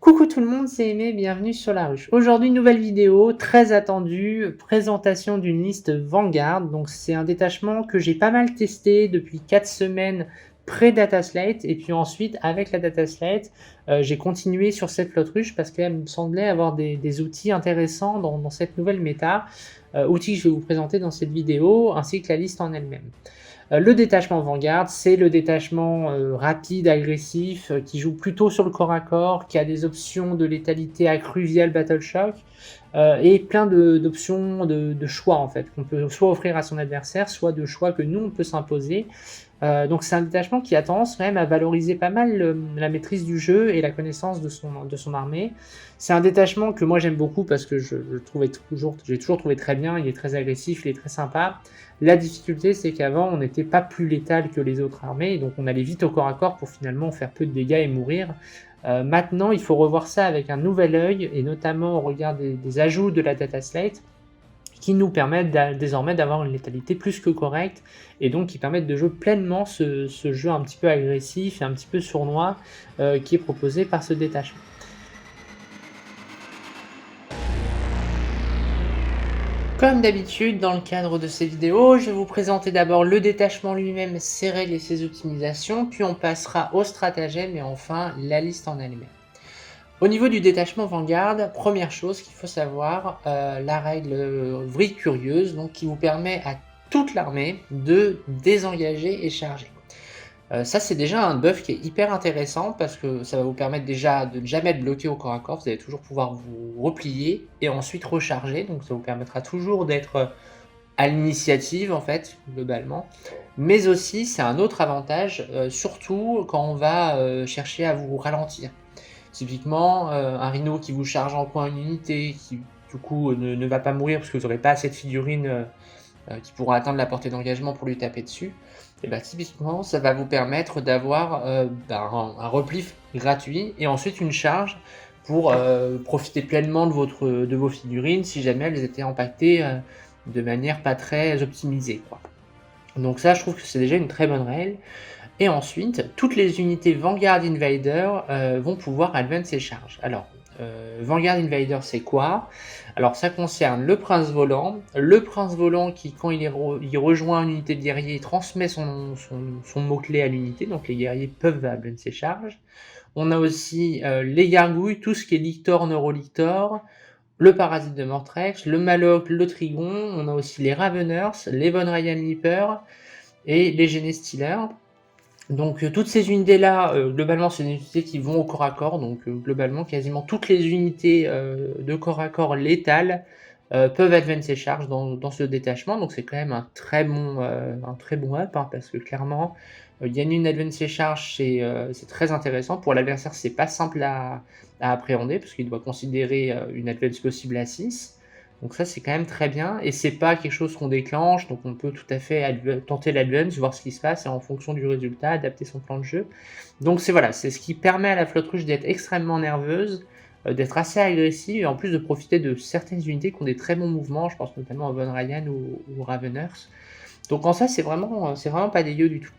Coucou tout le monde, c'est Aimé, bienvenue sur la ruche. Aujourd'hui, nouvelle vidéo très attendue, présentation d'une liste Vanguard. Donc c'est un détachement que j'ai pas mal testé depuis 4 semaines pré-Dataslate et puis ensuite avec la Dataslate, j'ai continué sur cette flotte ruche parce qu'elle me semblait avoir des outils intéressants dans cette nouvelle méta, outils que je vais vous présenter dans cette vidéo ainsi que la liste en elle-même. Le détachement Vanguard, c'est le détachement rapide, agressif, qui joue plutôt sur le corps à corps, qui a des options de létalité accrue via le Battle Shock, et plein d'options de choix en fait, qu'on peut soit offrir à son adversaire, soit de choix que nous on peut s'imposer. Donc c'est un détachement qui a tendance quand même à valoriser pas mal la maîtrise du jeu et la connaissance de son armée. C'est un détachement que moi j'aime beaucoup parce que j'ai toujours trouvé très bien, il est très agressif, il est très sympa. La difficulté c'est qu'avant on n'était pas plus létal que les autres armées, donc on allait vite au corps à corps pour finalement faire peu de dégâts et mourir. Maintenant il faut revoir ça avec un nouvel œil, et notamment au regard des ajouts de la data slate, qui nous permettent désormais d'avoir une létalité plus que correcte, et donc qui permettent de jouer pleinement ce jeu un petit peu agressif et un petit peu sournois qui est proposé par ce détachement. Comme d'habitude, dans le cadre de ces vidéos, je vais vous présenter d'abord le détachement lui-même, ses règles et ses optimisations, puis on passera au stratagème et enfin la liste en elle-même. Au niveau du détachement Vanguard, première chose qu'il faut savoir, la règle vrille curieuse, donc qui vous permet à toute l'armée de désengager et charger. Ça c'est déjà un buff qui est hyper intéressant parce que ça va vous permettre déjà de ne jamais être bloqué au corps à corps, vous allez toujours pouvoir vous replier et ensuite recharger, donc ça vous permettra toujours d'être à l'initiative en fait, globalement. Mais aussi c'est un autre avantage, surtout quand on va chercher à vous ralentir. Typiquement, un rhino qui vous charge en coin une unité, qui du coup ne va pas mourir parce que vous n'aurez pas assez de figurines qui pourront atteindre la portée d'engagement pour lui taper dessus, et bah, typiquement ça va vous permettre d'avoir un repli gratuit et ensuite une charge pour profiter pleinement de vos figurines si jamais elles étaient impactées de manière pas très optimisée, quoi. Donc ça je trouve que c'est déjà une très bonne règle. Et ensuite, toutes les unités Vanguard Invader vont pouvoir advance ses charges. Alors, Vanguard Invader, c'est quoi? Alors, ça concerne le prince volant. Le prince volant qui, quand il rejoint une unité de guerriers, transmet son mot-clé à l'unité, donc les guerriers peuvent advance ses charges. On a aussi les gargouilles, tout ce qui est Lictor, Neurolictor, le parasite de Mortrex, le Maloc, le Trigon. On a aussi les Raveners, les Von Ryan Leaper et les Genestealers. Donc toutes ces unités-là, globalement, c'est des unités qui vont au corps à corps, donc globalement, quasiment toutes les unités de corps à corps létales peuvent advance et charge dans ce détachement, donc c'est quand même un très bon up, hein, parce que clairement, gagner une advance et charge, c'est très intéressant. Pour l'adversaire, c'est pas simple à appréhender, parce qu'il doit considérer une advance possible à 6. Donc ça c'est quand même très bien, et c'est pas quelque chose qu'on déclenche, donc on peut tout à fait tenter l'advance, voir ce qui se passe, et en fonction du résultat, adapter son plan de jeu. Donc c'est ce qui permet à la flotte ruche d'être extrêmement nerveuse, d'être assez agressive, et en plus de profiter de certaines unités qui ont des très bons mouvements, je pense notamment à Von Ryan ou Raveners. Donc en ça c'est vraiment pas dégueu du tout.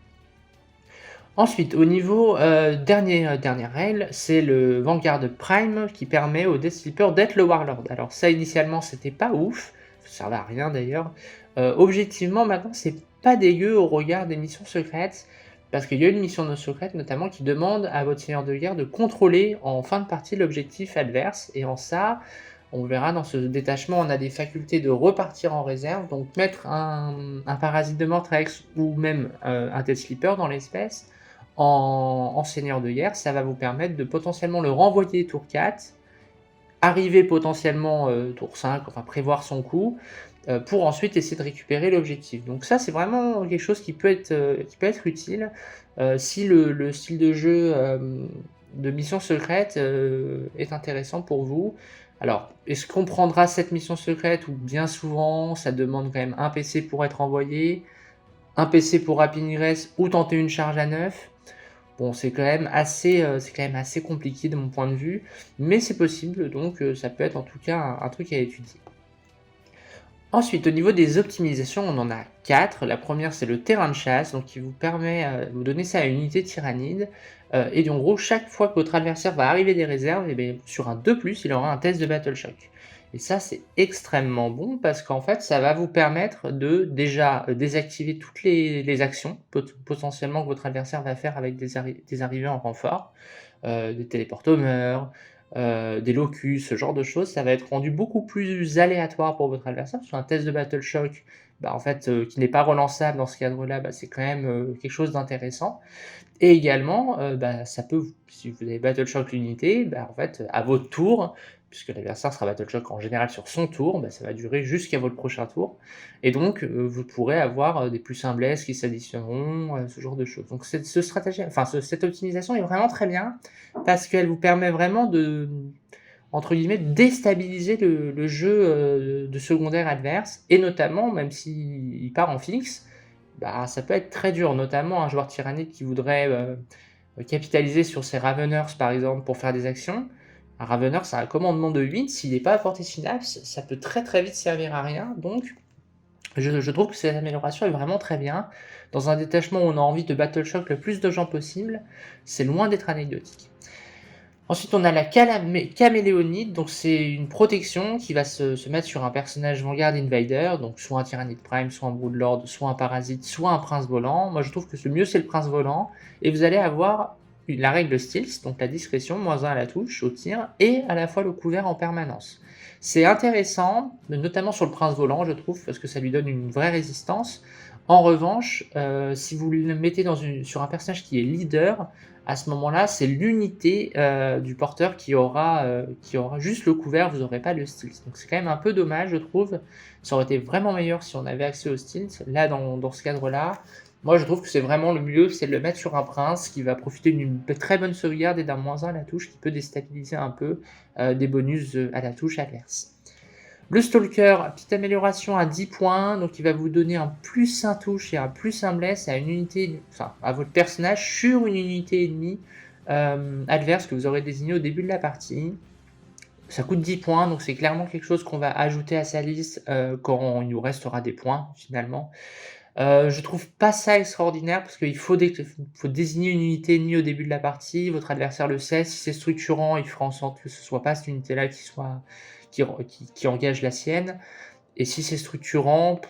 Ensuite, au niveau dernière règle, c'est le Vanguard Prime qui permet au Death Sleeper d'être le Warlord. Alors ça initialement c'était pas ouf, ça servait à rien d'ailleurs. Objectivement maintenant c'est pas dégueu au regard des missions secrètes, parce qu'il y a une mission secrète notamment qui demande à votre seigneur de guerre de contrôler en fin de partie l'objectif adverse, et en ça, on verra dans ce détachement, on a des facultés de repartir en réserve, donc mettre un parasite de Mortrex ou même un Death Sleeper dans l'espèce en seigneur de guerre, ça va vous permettre de potentiellement le renvoyer tour 4, arriver potentiellement tour 5, enfin prévoir son coup, pour ensuite essayer de récupérer l'objectif. Donc ça c'est vraiment quelque chose qui peut être utile si le style de jeu de mission secrète est intéressant pour vous. Alors, est-ce qu'on prendra cette mission secrète, ou bien souvent ça demande quand même un PC pour être envoyé, un PC pour rapid ingress ou tenter une charge à 9? Bon, c'est quand même assez compliqué de mon point de vue, mais c'est possible, donc ça peut être en tout cas un truc à étudier. Ensuite, au niveau des optimisations, on en a 4. La première, c'est le terrain de chasse, donc qui vous permet, vous donnez ça à une unité tyrannide, et en gros, chaque fois que votre adversaire va arriver des réserves, et beh, sur un 2+, il aura un test de battle shock. Et ça, c'est extrêmement bon parce qu'en fait, ça va vous permettre de déjà, désactiver toutes les actions potentiellement que votre adversaire va faire avec des arrivées en renfort, des téléportomeurs, des locus, ce genre de choses. Ça va être rendu beaucoup plus aléatoire pour votre adversaire, parce qu'un test de battle shock, bah, en fait, qui n'est pas relançable dans ce cadre-là, bah, c'est quand même, quelque chose d'intéressant. Et également, bah, ça peut vous si vous avez battle shock l'unité, bah, en fait, à votre tour, puisque l'adversaire sera battle shock en général sur son tour, bah, ça va durer jusqu'à votre prochain tour et donc vous pourrez avoir, des plus-1 bless qui s'additionneront, ce genre de choses. Donc cette optimisation est vraiment très bien parce qu'elle vous permet vraiment de, entre guillemets, «déstabiliser» le jeu, de secondaire adverse et notamment, même s'il part en fixe, bah, ça peut être très dur, notamment un joueur tyrannique qui voudrait, capitaliser sur ses Raveners, par exemple, pour faire des actions. Un Ravener, c'est un commandement de 8, s'il n'est pas à portée de synapse, ça peut très, très vite servir à rien, donc je trouve que cette amélioration est vraiment très bien. Dans un détachement où on a envie de battle shock le plus de gens possible, c'est loin d'être anecdotique. Ensuite, on a la Caméléonide, donc c'est une protection qui va se mettre sur un personnage Vanguard Invader, donc soit un Tyrannide Prime, soit un Broodlord, soit un Parasite, soit un Prince Volant. Moi, je trouve que le mieux, c'est le Prince Volant, et vous allez avoir la règle Stealth, donc la discrétion, -1 à la touche, au tir, et à la fois le couvert en permanence. C'est intéressant, notamment sur le Prince Volant, je trouve, parce que ça lui donne une vraie résistance. En revanche, si vous le mettez sur un personnage qui est leader, à ce moment-là, c'est l'unité du porteur qui aura juste le couvert, vous n'aurez pas le stealth. Donc c'est quand même un peu dommage, je trouve. Ça aurait été vraiment meilleur si on avait accès au stealth. Là, dans ce cadre-là, moi je trouve que c'est vraiment le mieux, c'est de le mettre sur un prince qui va profiter d'une très bonne sauvegarde et d'un -1 à la touche qui peut déstabiliser un peu des bonus à la touche adverse. Le Stalker, petite amélioration à 10 points, donc il va vous donner un +1 touche et un +1 bless à une unité, enfin à votre personnage sur une unité ennemie adverse que vous aurez désignée au début de la partie. Ça coûte 10 points, donc c'est clairement quelque chose qu'on va ajouter à sa liste quand il nous restera des points finalement. Je trouve pas ça extraordinaire parce qu'il faut désigner une unité ennemie au début de la partie, votre adversaire le sait, si c'est structurant, il fera en sorte que ce soit pas cette unité-là qui engage la sienne, et si c'est structurant,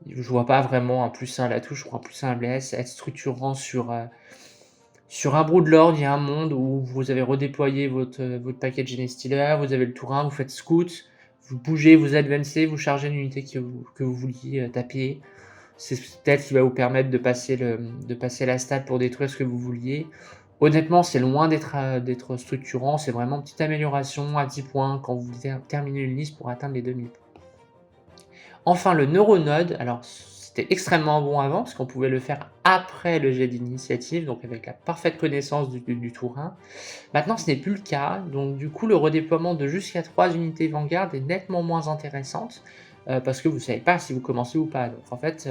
je vois pas vraiment un +1 à la touche ou un +1 à bless. Être structurant sur un Broodlord, il y a un monde où vous avez redéployé votre paquet de Genestealer, vous avez le tour 1, vous faites scout, vous bougez, vous advancez, vous chargez l'unité que vous vouliez taper. C'est peut-être qui va vous permettre de passer la stat pour détruire ce que vous vouliez. Honnêtement, c'est loin d'être structurant, c'est vraiment une petite amélioration à 10 points quand vous terminez une liste pour atteindre les 2000 points. Enfin, le Neuronode, alors c'était extrêmement bon avant, parce qu'on pouvait le faire après le jet d'initiative, donc avec la parfaite connaissance du tour 1. Maintenant, ce n'est plus le cas, donc du coup, le redéploiement de jusqu'à 3 unités Vanguard est nettement moins intéressante, parce que vous ne savez pas si vous commencez ou pas. Donc en fait,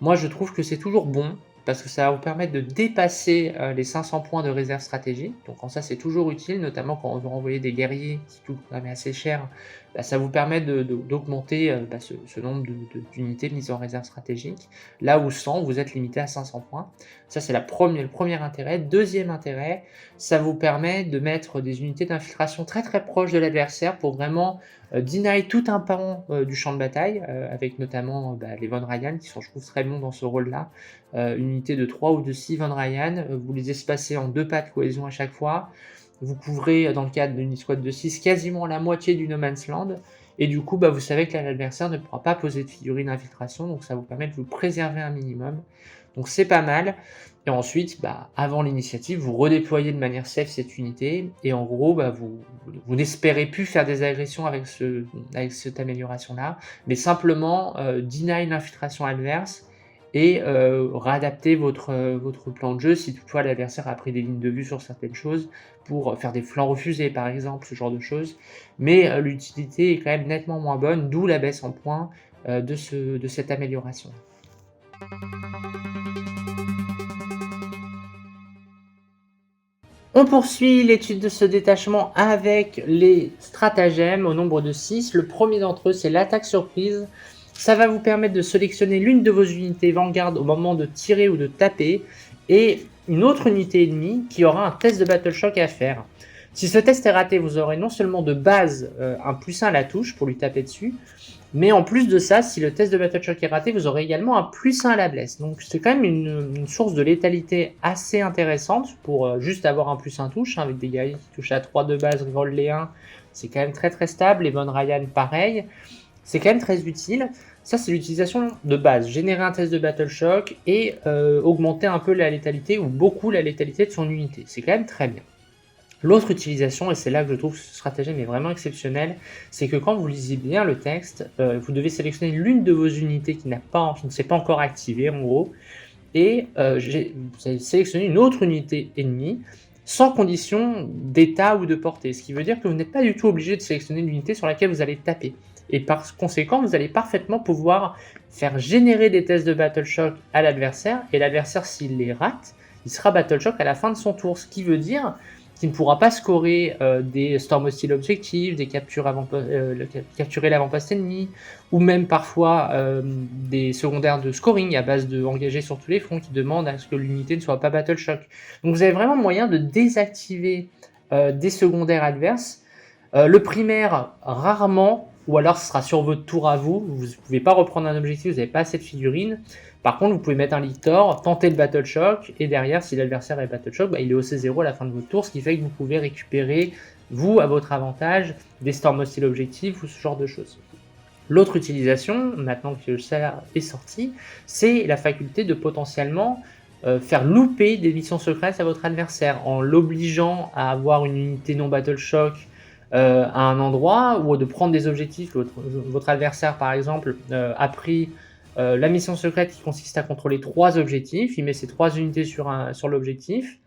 moi je trouve que c'est toujours bon, parce que ça va vous permettre de dépasser les 500 points de réserve stratégique. Donc en ça, c'est toujours utile, notamment quand on veut envoyer des guerriers qui coûtent quand même assez cher. Bah, ça vous permet d'augmenter ce nombre d'unités mises en réserve stratégique. Là où 100, vous êtes limité à 500 points. Ça, c'est le premier intérêt. Deuxième intérêt, ça vous permet de mettre des unités d'infiltration très très proches de l'adversaire pour vraiment deny tout un pan du champ de bataille, avec notamment les Von Ryan qui sont, je trouve, très bons dans ce rôle-là. Une unité de 3 ou de 6 Von Ryan, vous les espacez en 2 pas de cohésion à chaque fois. Vous couvrez, dans le cadre d'une squad de 6, quasiment la moitié du No Man's Land. Et du coup, vous savez que l'adversaire ne pourra pas poser de figurine d'infiltration, donc ça vous permet de vous préserver un minimum. Donc c'est pas mal. Et ensuite, avant l'initiative, vous redéployez de manière safe cette unité, et en gros, vous n'espérez plus faire des agressions avec cette amélioration-là, mais simplement deny l'infiltration adverse, et réadapter votre plan de jeu si toutefois l'adversaire a pris des lignes de vue sur certaines choses, pour faire des flancs refusés par exemple, ce genre de choses. Mais l'utilité est quand même nettement moins bonne, d'où la baisse en points de cette amélioration. On poursuit l'étude de ce détachement avec les stratagèmes au nombre de 6. Le premier d'entre eux, c'est l'attaque surprise. Ça va vous permettre de sélectionner l'une de vos unités Vanguard au moment de tirer ou de taper, et une autre unité ennemie qui aura un test de Battle Shock à faire. Si ce test est raté, vous aurez non seulement de base un +1 à la touche pour lui taper dessus, mais en plus de ça, si le test de Battle Shock est raté, vous aurez également un +1 à la blesse. Donc c'est quand même une source de létalité assez intéressante pour juste avoir un +1 touche, avec des guerriers qui touchent à 3 de base, reroll les 1, c'est quand même très très stable. Les Von Ryan pareil, c'est quand même très utile. Ça c'est l'utilisation de base, générer un test de Battle Shock et augmenter un peu la létalité ou beaucoup la létalité de son unité, c'est quand même très bien. L'autre utilisation, et c'est là que je trouve que ce stratagème est vraiment exceptionnel, c'est que quand vous lisez bien le texte, vous devez sélectionner l'une de vos unités qui ne s'est pas encore activée en gros, et vous allez sélectionner une autre unité ennemie sans condition d'état ou de portée, ce qui veut dire que vous n'êtes pas du tout obligé de sélectionner l'unité sur laquelle vous allez taper. Et par conséquent, vous allez parfaitement pouvoir faire générer des tests de Battle Shock à l'adversaire, et l'adversaire, s'il les rate, il sera Battle Shock à la fin de son tour, ce qui veut dire qui ne pourra pas scorer des Storm Hostile Objectives, des capturer l'avant-poste ennemi, ou même parfois des secondaires de scoring à base de engager sur tous les fronts qui demandent à ce que l'unité ne soit pas Battle Shock. Donc vous avez vraiment moyen de désactiver des secondaires adverses. Le primaire, rarement, ou alors ce sera sur votre tour à vous. Vous ne pouvez pas reprendre un objectif, vous n'avez pas assez de figurines. Par contre, vous pouvez mettre un Lictor, tenter le Battle Shock, et derrière, si l'adversaire est Battle Shock, il est au C0 à la fin de votre tour, ce qui fait que vous pouvez récupérer, vous, à votre avantage, des Storm Hostile Objectives ou ce genre de choses. L'autre utilisation, maintenant que ça est sorti, c'est la faculté de potentiellement faire louper des missions secrètes à votre adversaire, en l'obligeant à avoir une unité non Battle Shock à un endroit, ou de prendre des objectifs. Votre adversaire, par exemple, a pris la mission secrète qui consiste à contrôler 3 objectifs. Il met ses 3 unités sur l'objectif,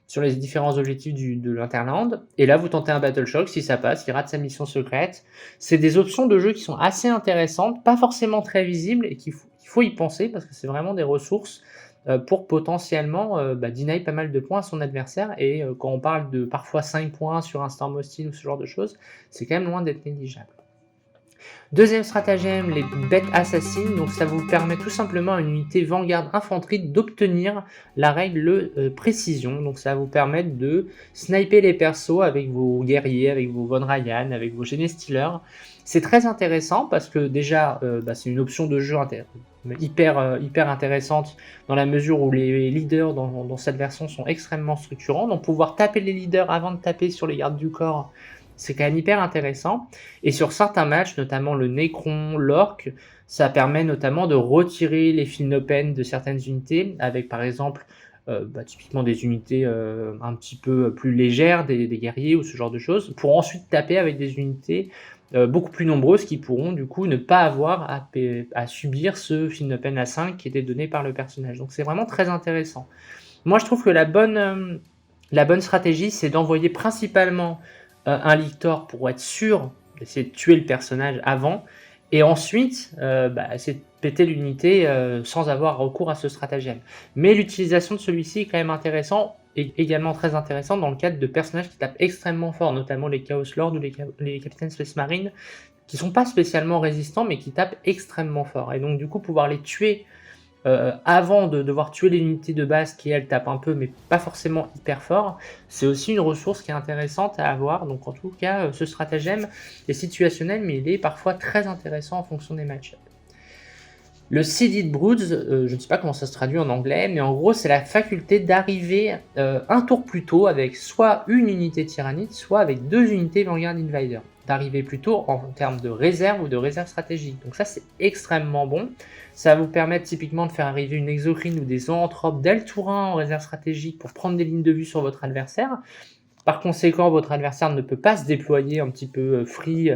sur les différents objectifs de l'Interland. Et là, vous tentez un Battle Shock. Si ça passe, il rate sa mission secrète. C'est des options de jeu qui sont assez intéressantes, pas forcément très visibles, et qu'il faut y penser parce que c'est vraiment des ressources pour potentiellement deny pas mal de points à son adversaire. Et quand on parle de parfois 5 points sur un Storm Hostile ou ce genre de choses, c'est quand même loin d'être négligeable. Deuxième stratagème, les bêtes assassines. Donc ça vous permet tout simplement à une unité Vanguard Infanterie d'obtenir la règle précision. Donc ça va vous permettre de sniper les persos avec vos guerriers, avec vos Von Ryan, avec vos Genestealers. C'est très intéressant parce que déjà c'est une option de jeu hyper intéressante dans la mesure où les leaders dans cette version sont extrêmement structurants. Donc pouvoir taper les leaders avant de taper sur les gardes du corps, c'est quand même hyper intéressant. Et sur certains matchs, notamment le Necron, l'Orc, ça permet notamment de retirer les field open de certaines unités, avec par exemple typiquement des unités un petit peu plus légères, des guerriers ou ce genre de choses, pour ensuite taper avec des unités beaucoup plus nombreuses qui pourront du coup ne pas avoir à subir ce field open à 5 qui était donné par le personnage. Donc c'est vraiment très intéressant. Moi je trouve que la bonne stratégie, c'est d'envoyer principalement un Lictor pour être sûr d'essayer de tuer le personnage avant, et ensuite essayer de péter l'unité sans avoir recours à ce stratagème. Mais l'utilisation de celui-ci est quand même intéressant, et également très intéressant dans le cadre de personnages qui tapent extrêmement fort, notamment les Chaos Lords ou les Capitaines Space Marine, qui sont pas spécialement résistants, mais qui tapent extrêmement fort. Et donc du coup, pouvoir les tuer avant de devoir tuer l'unité de base qui elle tape un peu mais pas forcément hyper fort, c'est aussi une ressource qui est intéressante à avoir. Donc en tout cas ce stratagème est situationnel, mais il est parfois très intéressant en fonction des match-ups. Le Seeded Broods, je ne sais pas comment ça se traduit en anglais, mais en gros c'est la faculté d'arriver un tour plus tôt avec soit une unité tyrannite, soit avec 2 unités Vanguard Invader. D'arriver plus tôt en termes de réserve ou de réserve stratégique. Donc ça c'est extrêmement bon. Ça va vous permettre typiquement de faire arriver une exocrine ou des zoanthropes dès le tour 1 en réserve stratégique pour prendre des lignes de vue sur votre adversaire. Par conséquent, votre adversaire ne peut pas se déployer un petit peu free,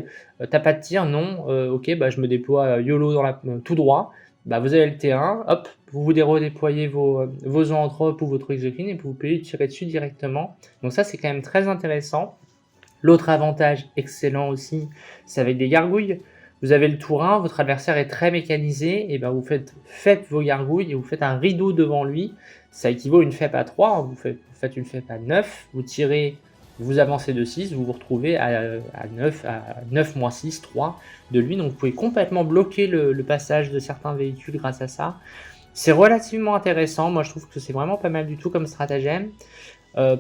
t'as pas de tir, non, ok, je me déploie YOLO tout droit. Vous avez le T1, hop, vous redéployez vos zoanthropes ou votre exocrine et vous pouvez tirer dessus directement. Donc ça c'est quand même très intéressant. L'autre avantage excellent aussi, c'est avec des gargouilles. Vous avez le tour 1, votre adversaire est très mécanisé, et vous faites vos gargouilles et vous faites un rideau devant lui. Ça équivaut à une FEP à 3, vous faites une FEP à 9, vous tirez vous avancez de 6, vous vous retrouvez à 9 moins 6, 3 de lui. Donc vous pouvez complètement bloquer le passage de certains véhicules grâce à ça. C'est relativement intéressant, moi je trouve que c'est vraiment pas mal du tout comme stratagème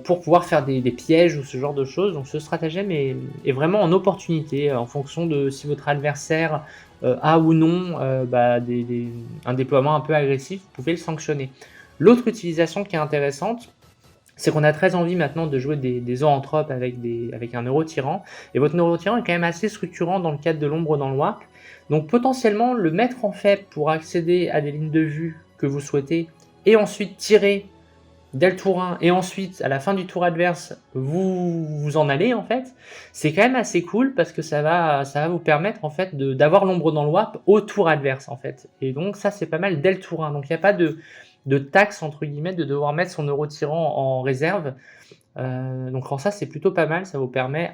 pour pouvoir faire des pièges ou ce genre de choses. Donc ce stratagème est vraiment en opportunité en fonction de si votre adversaire a ou non un déploiement un peu agressif, vous pouvez le sanctionner. L'autre utilisation qui est intéressante, c'est qu'on a très envie maintenant de jouer des zoanthropes avec un neurotyran, et votre neurotyran est quand même assez structurant dans le cadre de l'ombre dans le warp, donc potentiellement le mettre en fait pour accéder à des lignes de vue que vous souhaitez, et ensuite tirer dès le tour 1, et ensuite à la fin du tour adverse, vous en allez en fait, c'est quand même assez cool parce que ça va vous permettre en fait d'avoir l'ombre dans le warp au tour adverse en fait, et donc ça c'est pas mal dès le tour 1, donc il n'y a pas de taxe entre guillemets de devoir mettre son neurotyran en réserve. Donc en ça c'est plutôt pas mal, ça vous permet,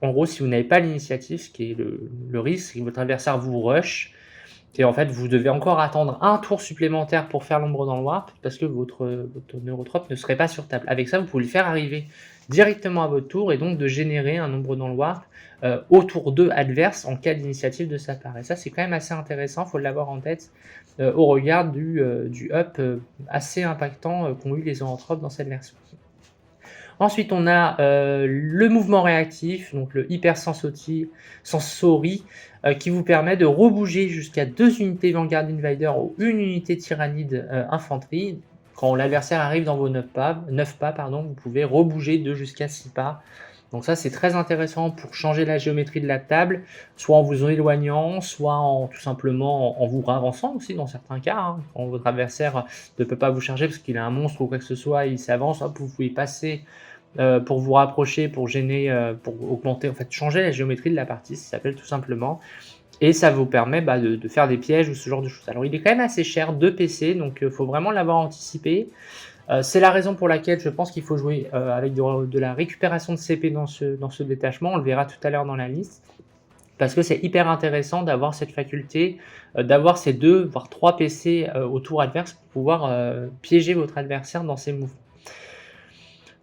en gros si vous n'avez pas l'initiative, ce qui est le risque, c'est que votre adversaire vous rush, et en fait vous devez encore attendre un tour supplémentaire pour faire l'ombre dans le warp, parce que votre neurotrope ne serait pas sur table. Avec ça vous pouvez le faire arriver directement à votre tour, et donc de générer un ombre dans le warp au tour 2 adverse en cas d'initiative de sa part. Et ça c'est quand même assez intéressant, il faut l'avoir en tête au regard du up assez impactant qu'ont eu les zoanthropes dans cette version. Ensuite, on a le mouvement réactif, donc le Hyper Sensory, qui vous permet de rebouger jusqu'à 2 unités Vanguard Invader ou une unité Tyrannide Infanterie. Quand l'adversaire arrive dans vos 9 pas, vous pouvez rebouger 2 jusqu'à 6 pas. Donc ça, c'est très intéressant pour changer la géométrie de la table, soit en vous éloignant, soit tout simplement en vous avançant aussi dans certains cas. Hein. Quand votre adversaire ne peut pas vous charger parce qu'il a un monstre ou quoi que ce soit, il s'avance, hop, vous pouvez passer pour vous rapprocher, pour gêner, pour augmenter, en fait, changer la géométrie de la partie, ça s'appelle tout simplement. Et ça vous permet de faire des pièges ou ce genre de choses. Alors il est quand même assez cher, 2 PC, donc il faut vraiment l'avoir anticipé. C'est la raison pour laquelle je pense qu'il faut jouer avec de la récupération de CP dans ce détachement, on le verra tout à l'heure dans la liste, parce que c'est hyper intéressant d'avoir cette faculté, d'avoir ces 2 voire 3 PC au tour adverse pour pouvoir piéger votre adversaire dans ses mouvements.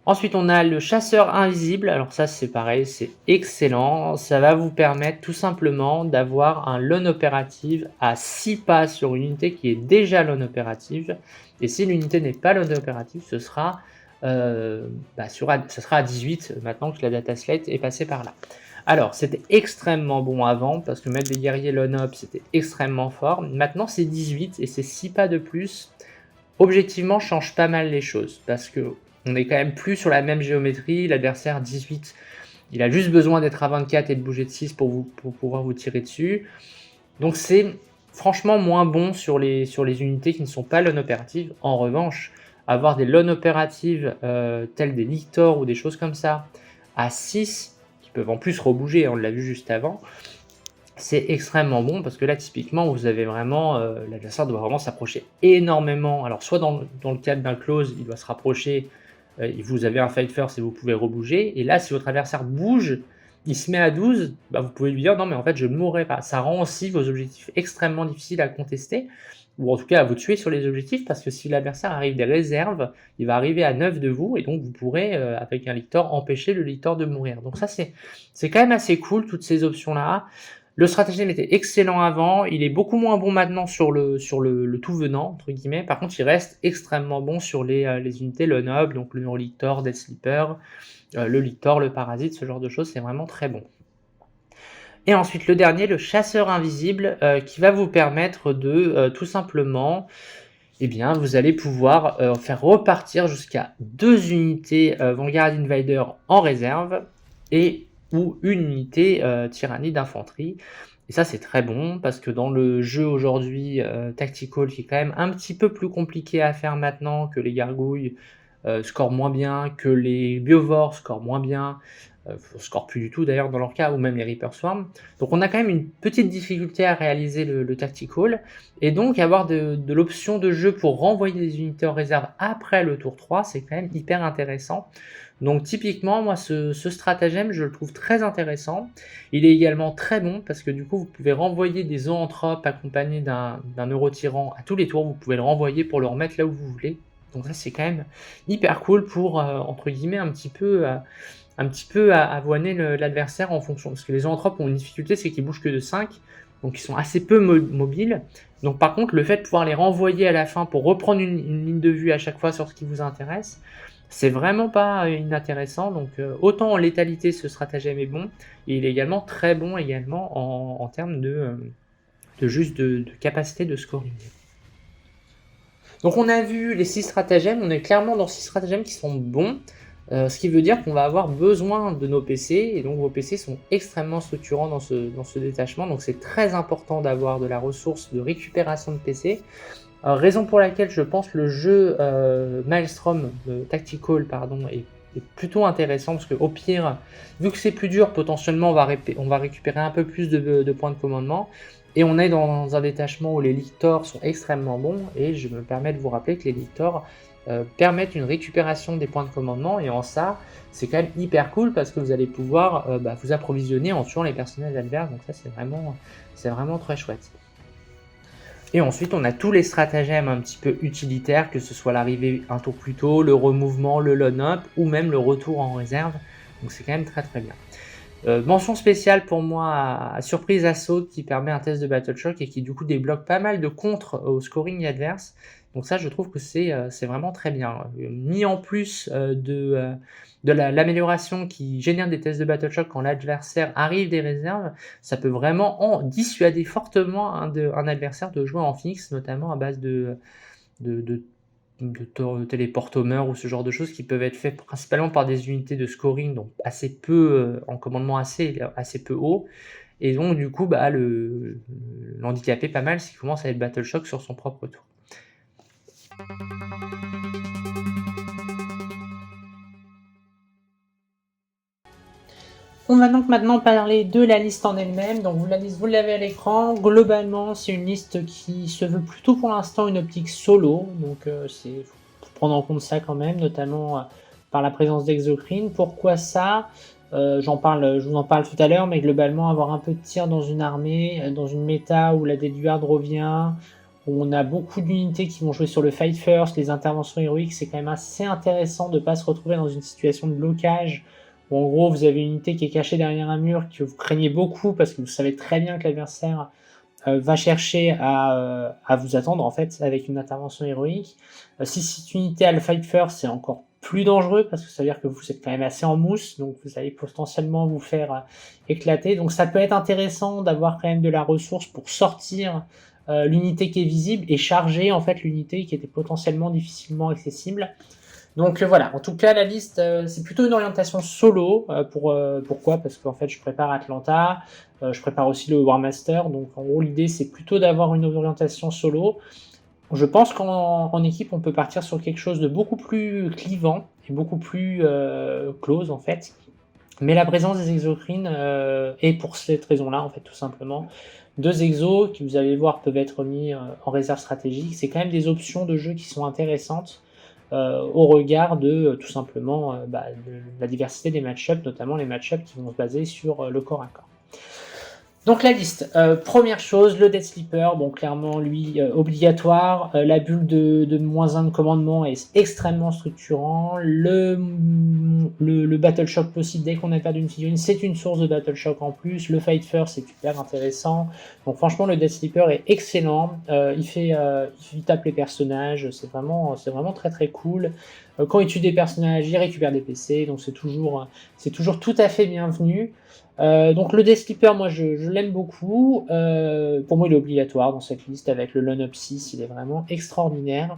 Ensuite, on a le chasseur invisible. Alors ça, c'est pareil, c'est excellent. Ça va vous permettre tout simplement d'avoir un lone opérative à 6 pas sur une unité qui est déjà lone opérative. Et si l'unité n'est pas lone opérative, ce sera à 18 maintenant que la data slate est passée par là. Alors, c'était extrêmement bon avant, parce que mettre des guerriers lone-up, c'était extrêmement fort. Maintenant, c'est 18, et ces 6 pas de plus, objectivement, change pas mal les choses, parce que on est quand même plus sur la même géométrie. L'adversaire 18, il a juste besoin d'être à 24 et de bouger de 6 pour pouvoir vous tirer dessus. Donc c'est franchement moins bon sur les unités qui ne sont pas lone opératives. En revanche, avoir des lone opératives telles des lictors ou des choses comme ça à 6, qui peuvent en plus rebouger, on l'a vu juste avant, c'est extrêmement bon, parce que là typiquement vous avez vraiment l'adversaire doit vraiment s'approcher énormément. Alors soit dans le cadre d'un close, il doit se rapprocher, vous avez un fight first et vous pouvez rebouger, et là si votre adversaire bouge, il se met à 12, vous pouvez lui dire non mais en fait je ne mourrai pas. Ça rend aussi vos objectifs extrêmement difficiles à contester, ou en tout cas à vous tuer sur les objectifs, parce que si l'adversaire arrive des réserves, il va arriver à 9 de vous, et donc vous pourrez avec un lictor empêcher le lictor de mourir. Donc ça c'est quand même assez cool, toutes ces options là. Le stratagème était excellent avant, il est beaucoup moins bon maintenant sur le tout venant, entre guillemets. Par contre, il reste extrêmement bon sur les unités, le noble, donc le Neurolictor, Death Sleeper, le Lictor, le Parasite, ce genre de choses, c'est vraiment très bon. Et ensuite, le dernier, le Chasseur Invisible, qui va vous permettre de tout simplement, vous allez pouvoir faire repartir jusqu'à 2 unités Vanguard Invader en réserve, ou une unité tyrannie d'infanterie. Et ça c'est très bon, parce que dans le jeu aujourd'hui tactical, qui est quand même un petit peu plus compliqué à faire maintenant, que les gargouilles scorent moins bien, que les biovores scorent moins bien, scorent plus du tout d'ailleurs dans leur cas, ou même les Reaper Swarm. Donc on a quand même une petite difficulté à réaliser le tactical, et donc avoir de l'option de jeu pour renvoyer des unités en réserve après le tour 3, c'est quand même hyper intéressant. Donc typiquement, moi ce stratagème, je le trouve très intéressant. Il est également très bon, parce que du coup vous pouvez renvoyer des zoanthropes accompagnés d'un neurotyran à tous les tours, vous pouvez le renvoyer pour le remettre là où vous voulez. Donc ça c'est quand même hyper cool pour, entre guillemets, un petit peu un petit peu avoiner l'adversaire en fonction. Parce que les zoanthropes ont une difficulté, c'est qu'ils bougent que de 5, donc ils sont assez peu mobiles. Donc par contre, le fait de pouvoir les renvoyer à la fin pour reprendre une ligne de vue à chaque fois sur ce qui vous intéresse, c'est vraiment pas inintéressant. Donc autant en létalité, ce stratagème est bon, et il est également très bon également en termes de capacité de scoring. Donc on a vu les 6 stratagèmes, on est clairement dans 6 stratagèmes qui sont bons, ce qui veut dire qu'on va avoir besoin de nos PC, et donc vos PC sont extrêmement structurants dans ce détachement, donc c'est très important d'avoir de la ressource de récupération de PC. Raison pour laquelle je pense que le jeu Maelstrom Tactical est plutôt intéressant, parce qu'au pire, vu que c'est plus dur, potentiellement on va récupérer un peu plus de points de commandement, et on est dans un détachement où les lictors sont extrêmement bons, et je me permets de vous rappeler que les lictors permettent une récupération des points de commandement, et en ça, c'est quand même hyper cool, parce que vous allez pouvoir vous approvisionner en tuant les personnages adverses, donc ça c'est vraiment très chouette. Et ensuite, on a tous les stratagèmes un petit peu utilitaires, que ce soit l'arrivée un tour plus tôt, le remouvement, le lone-up, ou même le retour en réserve. Donc c'est quand même très très bien. Mention spéciale pour moi à Surprise Assaut, qui permet un test de Battle Shock et qui du coup débloque pas mal de contre au scoring adverse. Donc ça, je trouve que c'est vraiment très bien. Mis en plus de l'amélioration qui génère des tests de Battle Shock quand l'adversaire arrive des réserves, ça peut vraiment dissuader fortement un adversaire de jouer en Phoenix, notamment à base de téléportomeurs ou ce genre de choses qui peuvent être faites principalement par des unités de scoring, donc assez peu en commandement assez peu haut. Et donc du coup, l'handicapé pas mal s'il commence à être Battle Shock sur son propre tour. On va donc maintenant parler de la liste en elle-même. Donc la liste, vous l'avez à l'écran. Globalement, c'est une liste qui se veut plutôt pour l'instant une optique solo. Donc c'est faut prendre en compte ça quand même, notamment par la présence d'Exocrine. Pourquoi ça je vous en parle tout à l'heure, mais globalement avoir un peu de tir dans une armée, dans une méta où la Deluard revient, où on a beaucoup d'unités qui vont jouer sur le fight first, les interventions héroïques, c'est quand même assez intéressant de ne pas se retrouver dans une situation de blocage où en gros vous avez une unité qui est cachée derrière un mur que vous craignez beaucoup parce que vous savez très bien que l'adversaire va chercher à vous attendre en fait avec une intervention héroïque. Si cette unité a le fight first, c'est encore plus dangereux parce que ça veut dire que vous êtes quand même assez en mousse, donc vous allez potentiellement vous faire éclater. Donc ça peut être intéressant d'avoir quand même de la ressource pour sortir l'unité qui est visible et charger en fait l'unité qui était potentiellement difficilement accessible. Donc voilà, en tout cas la liste c'est plutôt une orientation solo. Pourquoi ? Parce qu'en fait je prépare Atlanta, je prépare aussi le War Master, donc en gros l'idée c'est plutôt d'avoir une orientation solo. Je pense qu'en équipe on peut partir sur quelque chose de beaucoup plus clivant et beaucoup plus close en fait. Mais la présence des exocrines est pour cette raison-là en fait tout simplement. 2 exos qui vous allez voir peuvent être mis en réserve stratégique, c'est quand même des options de jeu qui sont intéressantes. Au regard de tout simplement de la diversité des match-ups, notamment les match-ups qui vont se baser sur le corps à corps. Donc la liste, première chose, le Death Sleeper, bon clairement lui obligatoire, la bulle de -1 de commandement est extrêmement structurant, le Battle Shock possible dès qu'on a perdu une figurine, c'est une source de Battle Shock en plus, le Fight First c'est super intéressant, donc franchement le Death Sleeper est excellent, il tape les personnages, c'est vraiment très très cool, quand il tue des personnages il récupère des PC, donc c'est toujours tout à fait bienvenu. Donc le Death Sleeper, moi je l'aime beaucoup. Pour moi il est obligatoire dans cette liste avec le Lone Up 6, il est vraiment extraordinaire.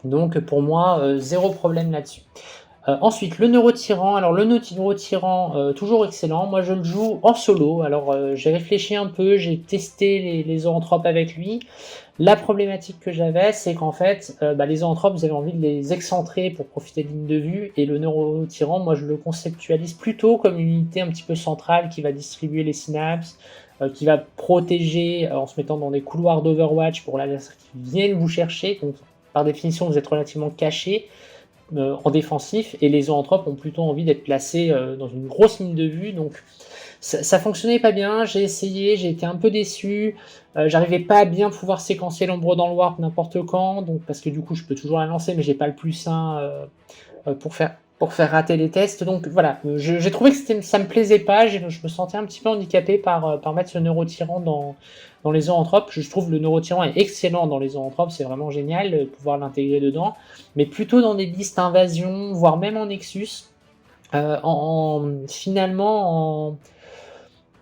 Donc pour moi, zéro problème là-dessus. Ensuite, le Neurotyran. Alors le Neurotyran, toujours excellent. Moi je le joue en solo. Alors j'ai réfléchi un peu, j'ai testé les zoanthropes avec lui. La problématique que j'avais, c'est qu'en fait, les zoanthropes, vous avez envie de les excentrer pour profiter de lignes de vue, et le Neurotyran, moi je le conceptualise plutôt comme une unité un petit peu centrale qui va distribuer les synapses, qui va protéger en se mettant dans des couloirs d'Overwatch pour l'adversaire qui viennent vous chercher. Donc par définition, vous êtes relativement caché en défensif, et les zoanthropes ont plutôt envie d'être placés dans une grosse ligne de vue. Donc ça fonctionnait pas bien, j'ai essayé, j'ai été un peu déçu, j'arrivais pas à bien pouvoir séquencer l'ombre dans le warp n'importe quand, donc parce que du coup je peux toujours la lancer mais j'ai pas le plus 1 pour faire pour faire rater les tests. Donc voilà, j'ai trouvé que ça me plaisait pas, je me sentais un petit peu handicapé par mettre ce neurotyran dans les zoanthropes. Je trouve le neurotyran est excellent dans les zoanthropes, c'est vraiment génial de pouvoir l'intégrer dedans, mais plutôt dans des listes invasion, voire même en Nexus. Finalement,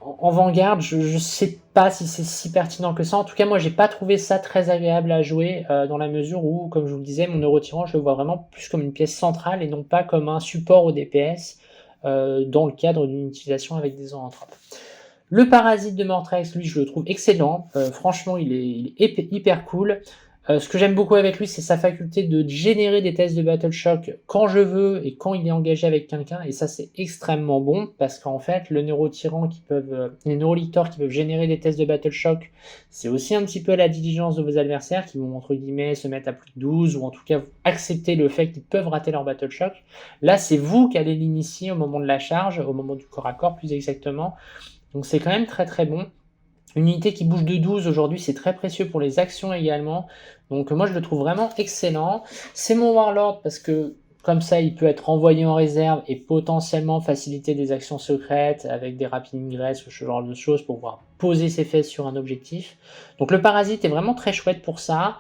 en Vanguard, je sais pas si c'est si pertinent que ça. En tout cas, moi, j'ai pas trouvé ça très agréable à jouer, dans la mesure où, comme je vous le disais, mon neurotyran, je le vois vraiment plus comme une pièce centrale et non pas comme un support au DPS, dans le cadre d'une utilisation avec des zoanthropes. Le parasite de Mortrex, lui, je le trouve excellent. Franchement, il est hyper cool. Ce que j'aime beaucoup avec lui, c'est sa faculté de générer des tests de Battle Shock quand je veux et quand il est engagé avec quelqu'un. Et ça, c'est extrêmement bon parce qu'en fait, les neurolictors qui peuvent générer des tests de Battle Shock, c'est aussi un petit peu à la diligence de vos adversaires qui vont, entre guillemets, se mettre à plus de 12 ou en tout cas accepter le fait qu'ils peuvent rater leur Battle Shock. Là, c'est vous qui allez l'initier au moment de la charge, au moment du corps à corps plus exactement. Donc c'est quand même très très bon. Une unité qui bouge de 12 aujourd'hui, c'est très précieux pour les actions également. Donc moi je le trouve vraiment excellent. C'est mon Warlord parce que comme ça il peut être envoyé en réserve et potentiellement faciliter des actions secrètes avec des rapid ingress ou ce genre de choses pour pouvoir poser ses fesses sur un objectif. Donc le parasite est vraiment très chouette pour ça.